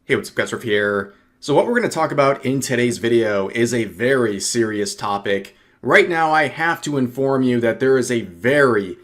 Hey, what's up guys, Riff here. So what we're going to talk about in today's video is a very serious topic. Right now I have to inform you that there is a very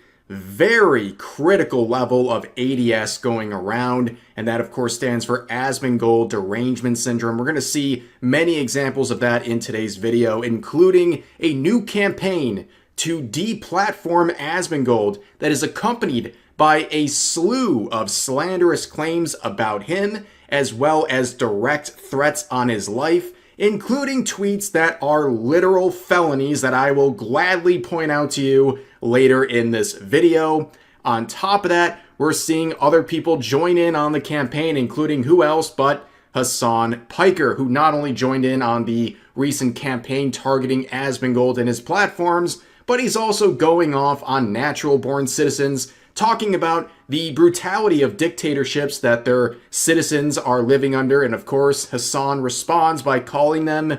critical level of ADS going around, and that of course stands for Asmongold derangement syndrome. We're going to see many examples of that in today's video, including a new campaign to deplatform Asmongold that is accompanied by a slew of slanderous claims about him, as well as direct threats on his life, including tweets that are literal felonies that I will gladly point out to you later in this video. On top of that, we're seeing other people join in on the campaign, including who else but Hassan Piker, who not only joined in on the recent campaign targeting Asmongold and his platforms, but he's also going off on natural-born citizens, talking about the brutality of dictatorships that their citizens are living under. And of course, Hassan responds by calling them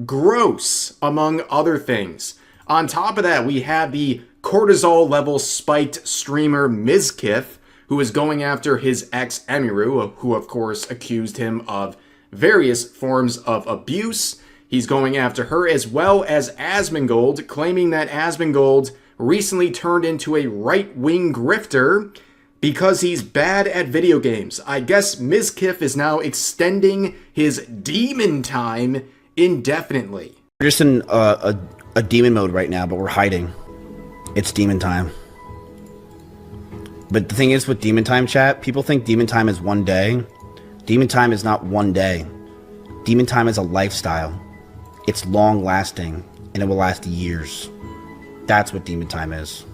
gross, among other things. On top of that, we have the cortisol level spiked streamer Mizkif, who is going after his ex Emiru, who of course accused him of various forms of abuse. He's going after her, as well as Asmongold, claiming that Asmongold recently turned into a right-wing grifter because he's bad at video games. I guess Mizkif is now extending his demon time indefinitely. We're just in a demon mode right now, but we're hiding. It's demon time. But the thing is with demon time, chat, people think demon time is one day. Demon time is not one day. Demon time is a lifestyle. It's long-lasting, and it will last years. That's what demon time is.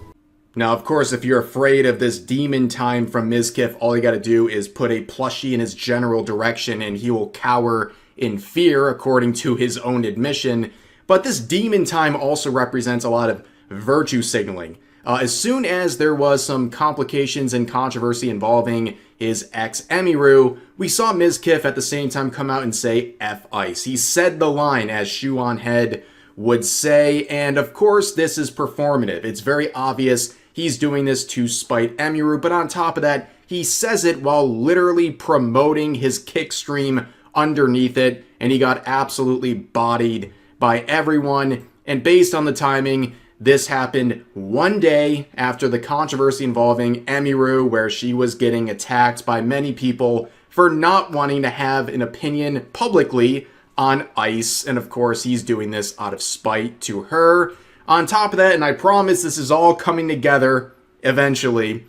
Now, of course, if you're afraid of this demon time from Mizkif, all you gotta do is put a plushie in his general direction and he will cower in fear, according to his own admission. But this demon time also represents a lot of virtue signaling. As soon as there was some complications and controversy involving his ex Emiru, we saw Mizkif at the same time come out and say F ice. He said the line, as Shoe on Head would say, and of course this is performative. It's very obvious he's doing this to spite Emiru, but on top of that, he says it while literally promoting his kick stream underneath it, and he got absolutely bodied by everyone. And based on the timing, this happened one day after the controversy involving Emiru, where she was getting attacked by many people for not wanting to have an opinion publicly on ice, and of course he's doing this out of spite to her. On top of that, and I promise this is all coming together eventually,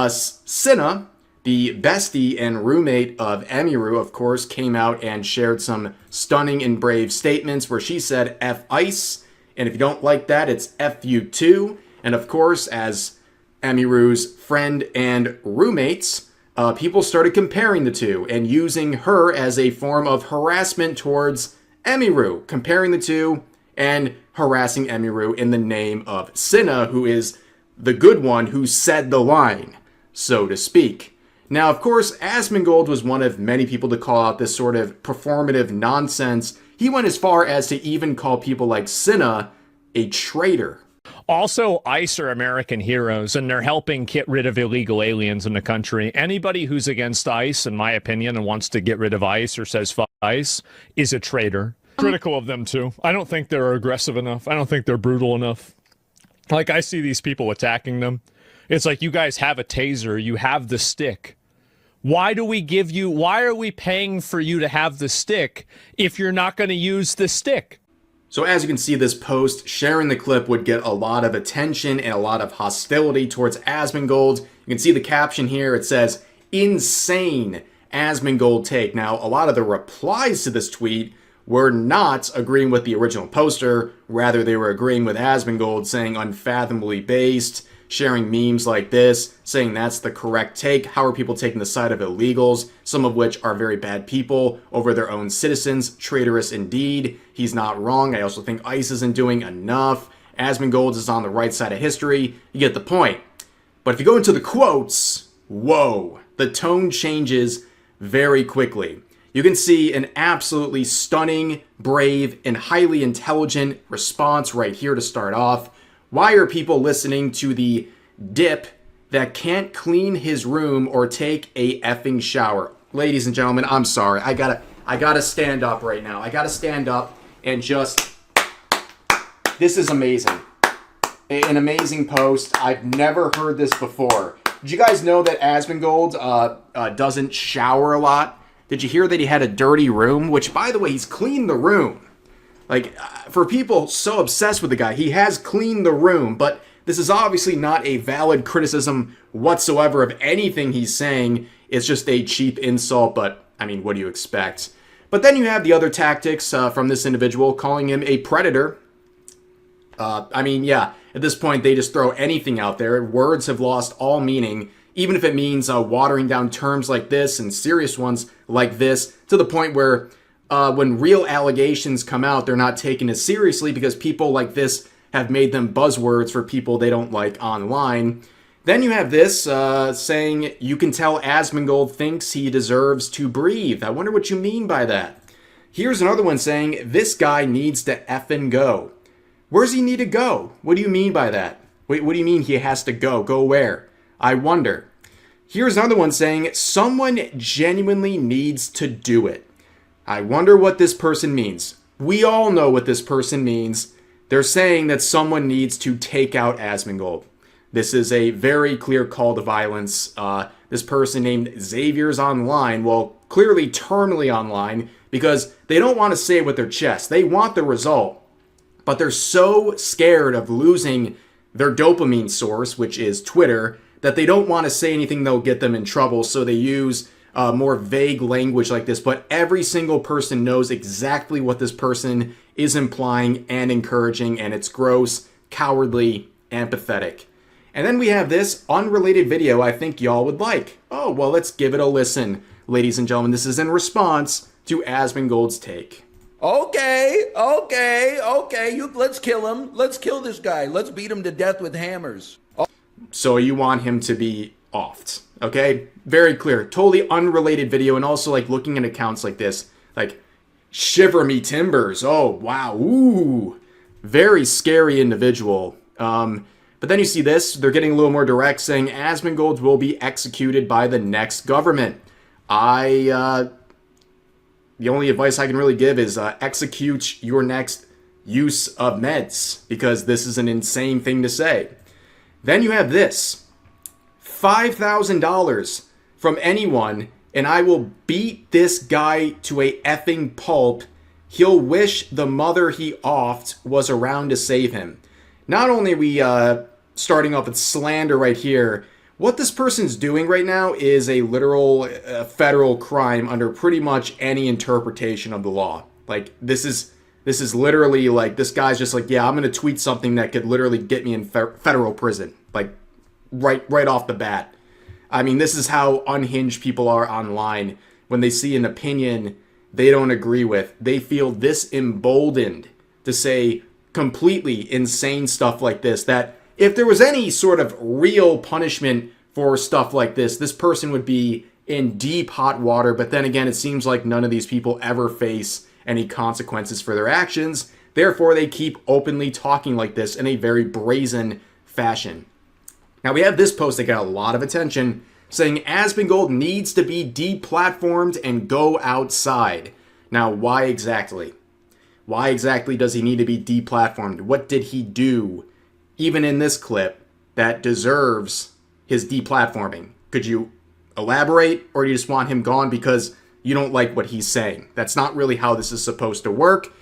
Cinna, the bestie and roommate of Emiru, of course, came out and shared some stunning and brave statements where she said F ice, and if you don't like that, it's F you too. And of course, as Emiru's friend and roommates, people started comparing the two and using her as a form of harassment towards Emiru, comparing the two and harassing Emiru in the name of Cinna, who is the good one who said the line, so to speak. Now, of course, Asmongold was one of many people to call out this sort of performative nonsense. He went as far as to even call people like Cinna a traitor. Also, ICE are American heroes, and they're helping get rid of illegal aliens in the country. Anybody who's against ICE, in my opinion, and wants to get rid of ICE or says fuck ICE, is a traitor. Critical of them, too. I don't think they're aggressive enough. I don't think they're brutal enough. Like, I see these people attacking them. It's like, you guys have a taser. You have the stick. Why do we give you... Why are we paying for you to have the stick if you're not going to use the stick? So as you can see, this post, sharing the clip would get a lot of attention and a lot of hostility towards Asmongold. You can see the caption here. It says, insane Asmongold take. Now, a lot of the replies to this tweet were not agreeing with the original poster. Rather, they were agreeing with Asmongold, saying unfathomably based, sharing memes like this, saying that's the correct take. How are people taking the side of illegals, some of which are very bad people, over their own citizens? Traitorous indeed. He's not wrong. I also think ICE isn't doing enough. Asmongold is on the right side of history. You get the point. But if you go into the quotes, whoa, the tone changes very quickly. You can see an absolutely stunning, brave, and highly intelligent response right here to start off. Why are people listening to the dip that can't clean his room or take a effing shower? ladies and gentlemen, I'm sorry. I gotta stand up right now. I gotta stand up and just, this is amazing. An amazing post. I've never heard this before. Did you guys know that Asmongold doesn't shower a lot? Did you hear that he had a dirty room? Which, by the way, he's cleaned the room. Like, for people so obsessed with the guy, he has cleaned the room, but this is obviously not a valid criticism whatsoever of anything he's saying. It's just a cheap insult, but, I mean, what do you expect? But then you have the other tactics from this individual, calling him a predator. I mean, yeah, at this point, they just throw anything out there. Words have lost all meaning, even if it means watering down terms like this and serious ones like this, to the point where when real allegations come out, they're not taken as seriously because people like this have made them buzzwords for people they don't like online. Then you have this saying, you can tell Asmongold thinks he deserves to breathe. I wonder what you mean by that. Here's another one saying, this guy needs to effing go. Where's he need to go? What do you mean by that? Wait, what do you mean he has to go? Go where? I wonder. Here's another one saying, someone genuinely needs to do it. I wonder what this person means. We all know what this person means. They're saying that someone needs to take out Asmongold. This is a very clear call to violence. This person named Xavier's online, well, clearly terminally online, because they don't want to say it with their chest. They want the result, but they're so scared of losing their dopamine source, which is Twitter, that they don't want to say anything that'll get them in trouble, so they use more vague language like this, but every single person knows exactly what this person is implying and encouraging, and it's gross, cowardly, and pathetic. And then we have this unrelated video I think y'all would like. Oh, well, let's give it a listen, ladies and gentlemen. This is in response to Asmongold's take. Okay. Let's kill him. Let's kill this guy. Let's beat him to death with hammers. So you want him to be offed, okay? Very clear. Totally unrelated video, and also, like, looking at accounts like this, like, shiver me timbers. Oh, wow. Ooh. Very scary individual. But then you see this. They're getting a little more direct, saying Asmongold will be executed by the next government. The only advice I can really give is execute your next use of meds, because this is an insane thing to say. Then you have this. $5,000 from anyone, and I will beat this guy to a effing pulp. He'll wish the mother he offed was around to save him. Not only are we starting off with slander right here, what this person's doing right now is a literal federal crime under pretty much any interpretation of the law. Like, this is literally like, this guy's just like, yeah, I'm going to tweet something that could literally get me in federal prison. Like, right off the bat. I mean, this is how unhinged people are online. When they see an opinion they don't agree with, they feel this emboldened to say completely insane stuff like this, that if there was any sort of real punishment for stuff like this person would be in deep hot water. But then again, it seems like none of these people ever face any consequences for their actions. Therefore, they keep openly talking like this in a very brazen fashion. Now, we have this post that got a lot of attention, saying Asmongold needs to be deplatformed and go outside. Now, why exactly? Why exactly does he need to be deplatformed? What did he do, even in this clip, that deserves his deplatforming? Could you elaborate, or do you just want him gone because you don't like what he's saying? That's not really how this is supposed to work.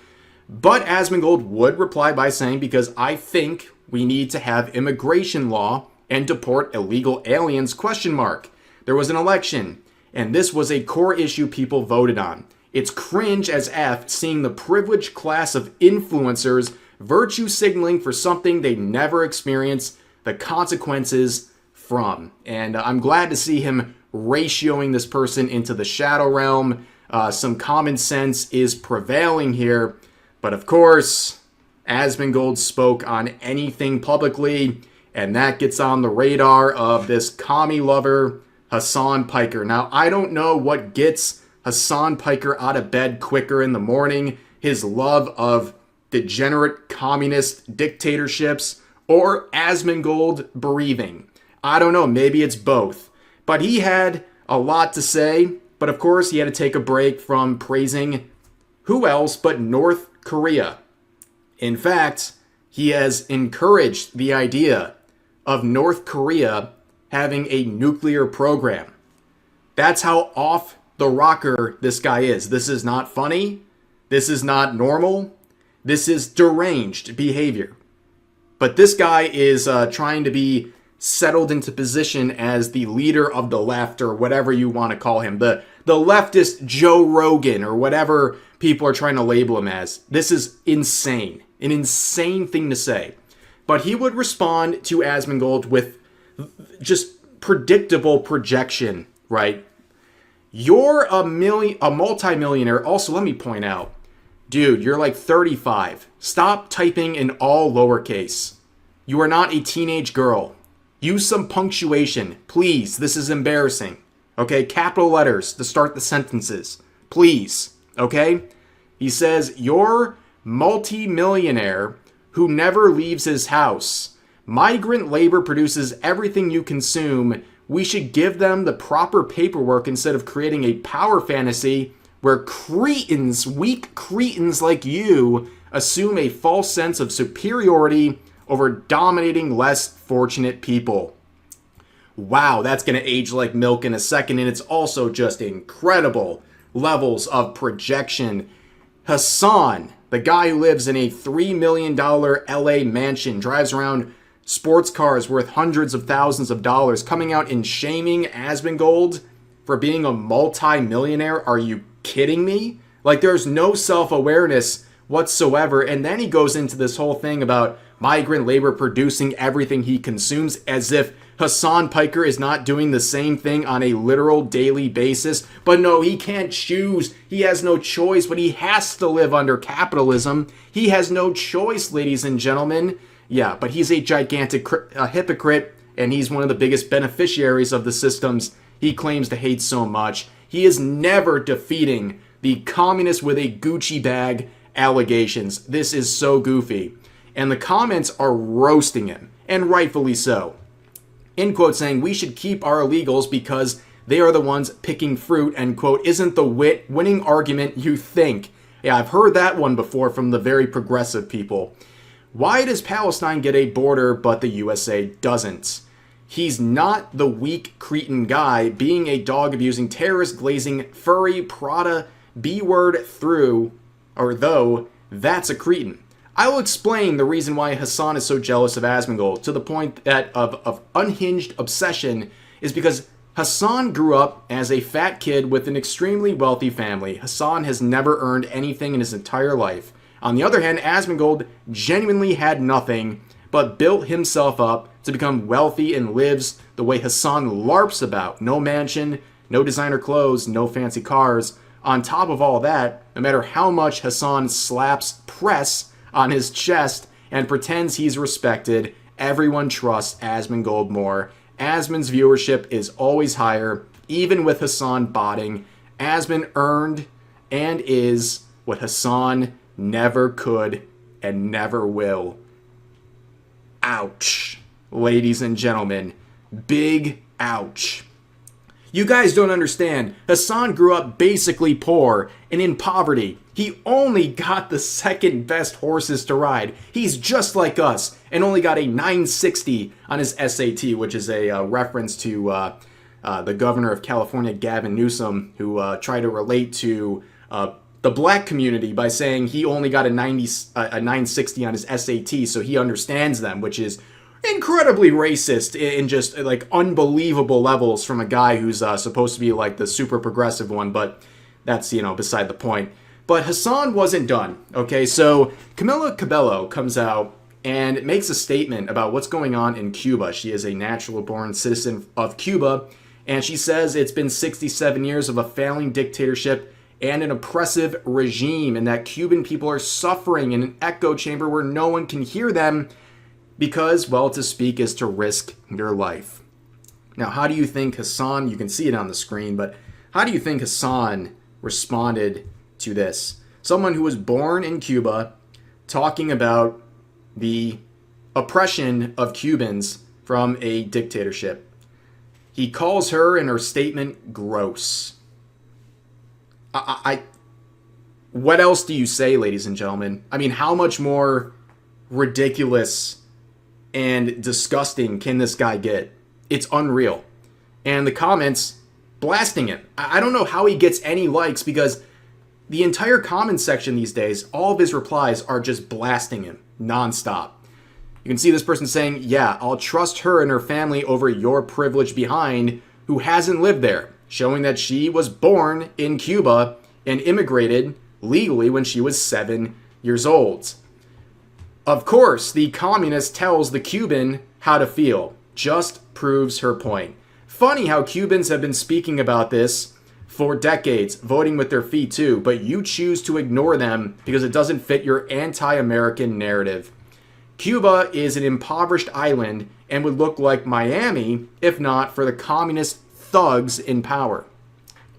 But Asmongold would reply by saying, because I think we need to have immigration law and deport illegal aliens, ? There was an election, and this was a core issue people voted on. It's cringe as F seeing the privileged class of influencers virtue signaling for something they never experienced the consequences from. And I'm glad to see him ratioing this person into the shadow realm. Some common sense is prevailing here. But of course, Asmongold spoke on anything publicly, and that gets on the radar of this commie lover, Hassan Piker. Now, I don't know what gets Hassan Piker out of bed quicker in the morning, his love of degenerate communist dictatorships, or Asmongold breathing. I don't know, maybe it's both. But he had a lot to say, But of course, he had to take a break from praising who else but North Korea. In fact, he has encouraged the idea of North Korea having a nuclear program. That's how off the rocker this guy is. This is not funny. This is not normal. This is deranged behavior. But this guy is trying to be settled into position as the leader of the left, or whatever you want to call him. The leftist Joe Rogan, or whatever people are trying to label him as. This is insane. An insane thing to say. But he would respond to Asmongold with just predictable projection, right? You're a multimillionaire. Also, let me point out, dude, you're like 35. Stop typing in all lowercase. You are not a teenage girl. Use some punctuation, please. This is embarrassing. Okay, capital letters to start the sentences, please. Okay? He says, you're multi-millionaire who never leaves his house. Migrant labor produces everything you consume. We should give them the proper paperwork instead of creating a power fantasy where cretins, weak cretins like you, assume a false sense of superiority over dominating less fortunate people. Wow, that's going to age like milk in a second, and it's also just incredible levels of projection. Hassan, the guy who lives in a $3 million LA mansion, drives around sports cars worth hundreds of thousands of dollars, coming out and shaming Asmongold for being a multi-millionaire. Are you kidding me? Like, there's no self-awareness whatsoever. And then he goes into this whole thing about migrant labor producing everything he consumes, as if Hassan Piker is not doing the same thing on a literal daily basis. But no, he can't choose. He has no choice, but he has to live under capitalism. He has no choice, ladies and gentlemen. Yeah, but he's a gigantic hypocrite, and he's one of the biggest beneficiaries of the systems he claims to hate so much. He is never defeating the communist with a Gucci bag allegations. This is so goofy. And the comments are roasting him, and rightfully so. In quote, saying, we should keep our illegals because they are the ones picking fruit, end quote, isn't the winning argument you think. Yeah, I've heard that one before from the very progressive people. Why does Palestine get a border but the USA doesn't? He's not the weak cretin guy being a dog abusing terrorist glazing furry Prada B-word through, or though, that's a cretin. I will explain the reason why Hassan is so jealous of Asmongold to the point that of unhinged obsession is because Hassan grew up as a fat kid with an extremely wealthy family. Hassan has never earned anything in his entire life. On the other hand, Asmongold genuinely had nothing, but built himself up to become wealthy and lives the way Hassan larps about. No mansion, no designer clothes, no fancy cars. On top of all that, no matter how much Hassan slaps press on his chest and pretends he's respected, everyone trusts Asmongold more. Asmon's viewership is always higher, even with Hassan botting. Asmon earned and is what Hassan never could and never will. Ouch. Ladies and gentlemen, big ouch. You guys don't understand. Hassan grew up basically poor and in poverty. He only got the second best horses to ride. He's just like us and only got a 960 on his SAT, which is a reference to the governor of California, Gavin Newsom, who tried to relate to the black community by saying he only got a 960 on his SAT, so he understands them, which is incredibly racist in just like unbelievable levels from a guy who's supposed to be like the super progressive one, but that's, beside the point. But Hassan wasn't done, okay? So Camila Cabello comes out and makes a statement about what's going on in Cuba. She is a natural-born citizen of Cuba, and she says it's been 67 years of a failing dictatorship and an oppressive regime, and that Cuban people are suffering in an echo chamber where no one can hear them because, well, to speak is to risk your life. Now, how do you think Hassan, you can see it on the screen, but how do you think Hassan responded to this? Someone who was born in Cuba talking about the oppression of Cubans from a dictatorship. He calls her in her statement gross. I what else do you say, ladies and gentlemen? I mean, how much more ridiculous and disgusting can this guy get? It's unreal. And the comments blasting him. I don't know how he gets any likes, because the entire comment section these days, all of his replies are just blasting him nonstop. You can see this person saying, yeah, I'll trust her and her family over your privileged behind who hasn't lived there, showing that she was born in Cuba and immigrated legally when she was 7 years old. Of course, the communist tells the Cuban how to feel. Just proves her point. Funny how Cubans have been speaking about this for decades, voting with their feet too, but you choose to ignore them because it doesn't fit your anti-American narrative. Cuba is an impoverished island and would look like Miami if not for the communist thugs in power.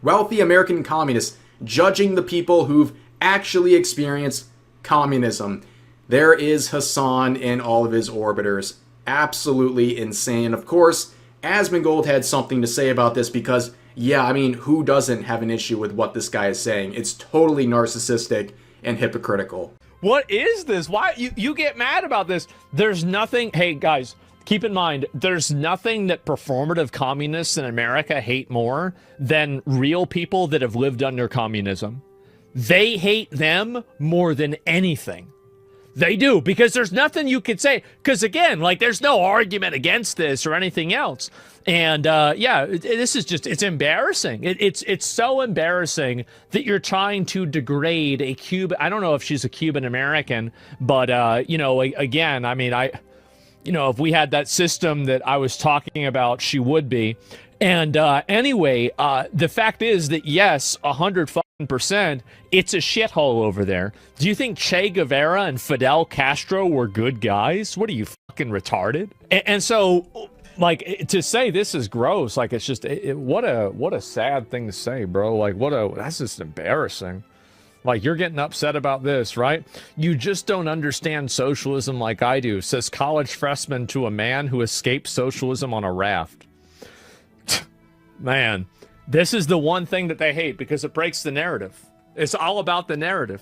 Wealthy American communists judging the people who've actually experienced communism. There is Hassan and all of his orbiters. Absolutely insane. Of course, Asmongold had something to say about this because, yeah, I mean, who doesn't have an issue with what this guy is saying? It's totally narcissistic and hypocritical. What is this? Why you get mad about this? There's nothing. Hey, guys, keep in mind, there's nothing that performative communists in America hate more than real people that have lived under communism. They hate them more than anything. They do, because there's nothing you could say. Because again, like, there's no argument against this or anything else. And yeah, this is just, it's embarrassing. It's so embarrassing that you're trying to degrade a Cuban. I don't know if she's a Cuban American, but you know, again, I mean, you know, if we had that system that I was talking about, she would be. And anyway, the fact is that yes, 100%, it's a shithole over there. Do you think Che Guevara and Fidel Castro were good guys? What are you, fucking retarded? And so, like, to say this is gross, like, it's just what a sad thing to say, bro. Like, that's just embarrassing. Like, you're getting upset about this, right? You just don't understand socialism like I do, says college freshman to a man who escaped socialism on a raft. Man, this is the one thing that they hate because it breaks the narrative. It's all about the narrative.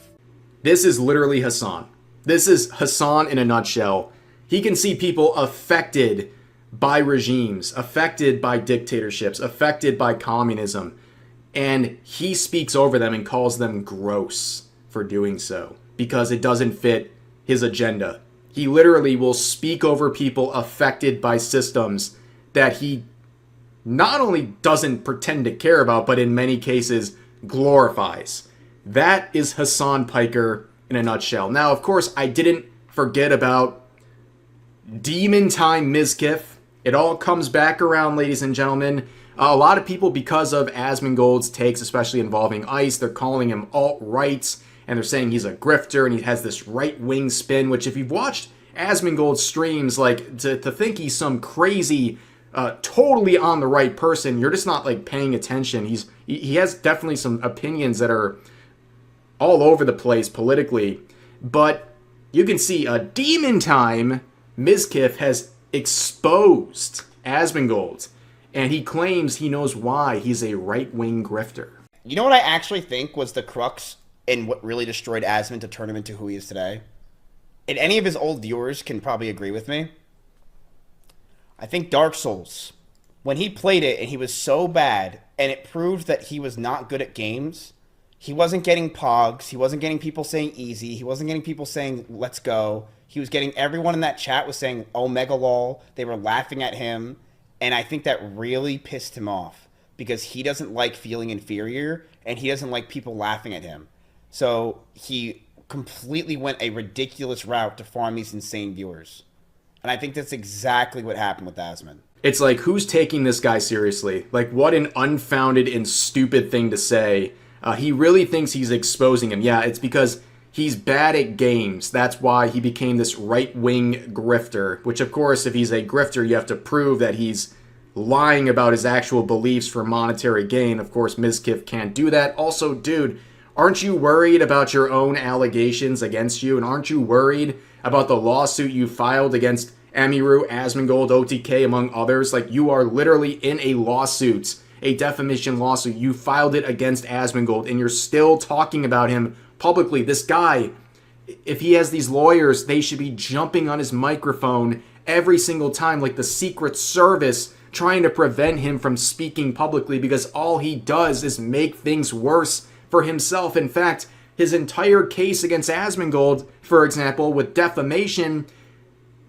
This is literally Hassan. This is Hassan in a nutshell. He can see people affected by regimes, affected by dictatorships, affected by communism, and he speaks over them and calls them gross for doing so because it doesn't fit his agenda. He literally will speak over people affected by systems that he not only doesn't pretend to care about, but in many cases glorifies. That is Hassan Piker in a nutshell. Now, of course, I didn't forget about Demon Time Mizkif. It all comes back around, ladies and gentlemen. A lot of people, because of Asmongold's takes, especially involving ICE, they're calling him alt-rights, and they're saying he's a grifter, and he has this right-wing spin, which if you've watched Asmongold's streams, like, to think he's some crazy, totally on the right person, you're just not, like, paying attention. He has definitely some opinions that are all over the place politically, but you can see Demon Time Mizkif has exposed Asmongold, and he claims he knows why he's a right-wing grifter. You know what I actually think was the crux in what really destroyed Asmon to turn him into who he is today? And any of his old viewers can probably agree with me. I think Dark Souls, when he played it and he was so bad and it proved that he was not good at games, he wasn't getting pogs, he wasn't getting people saying easy, he wasn't getting people saying let's go. He was getting, everyone in that chat was saying Omega lol, they were laughing at him, and I think that really pissed him off because he doesn't like feeling inferior and he doesn't like people laughing at him. So he completely went a ridiculous route to farm these insane viewers. And I think that's exactly what happened with Asmon. It's like, who's taking this guy seriously? Like, what an unfounded and stupid thing to say. He really thinks he's exposing him. Yeah, it's because he's bad at games. That's why he became this right-wing grifter, which, of course, if he's a grifter, you have to prove that he's lying about his actual beliefs for monetary gain. Of course, Mizkif can't do that. Also, dude, aren't you worried about your own allegations against you? And aren't you worried about the lawsuit you filed against Amiru, Asmongold, OTK, among others? Like, you are literally in a lawsuit a defamation lawsuit. You filed it against Asmongold, and you're still talking about him publicly. This guy, if he has these lawyers, they should be jumping on his microphone every single time like the Secret Service, trying to prevent him from speaking publicly, because all he does is make things worse for himself. In fact, his entire case against Asmongold, for example, with defamation,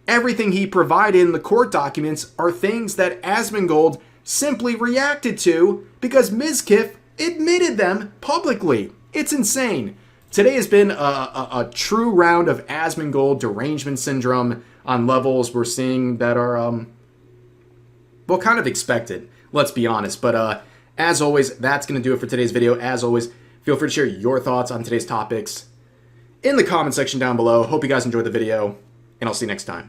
everything he provided in the court documents are things that Asmongold simply reacted to because Mizkif admitted them publicly. It's insane. Today has been a true round of Asmongold derangement syndrome on levels we're seeing that are, well, kind of expected, let's be honest. But as always, that's going to do it for today's video. As always, feel free to share your thoughts on today's topics in the comment section down below. Hope you guys enjoyed the video, and I'll see you next time.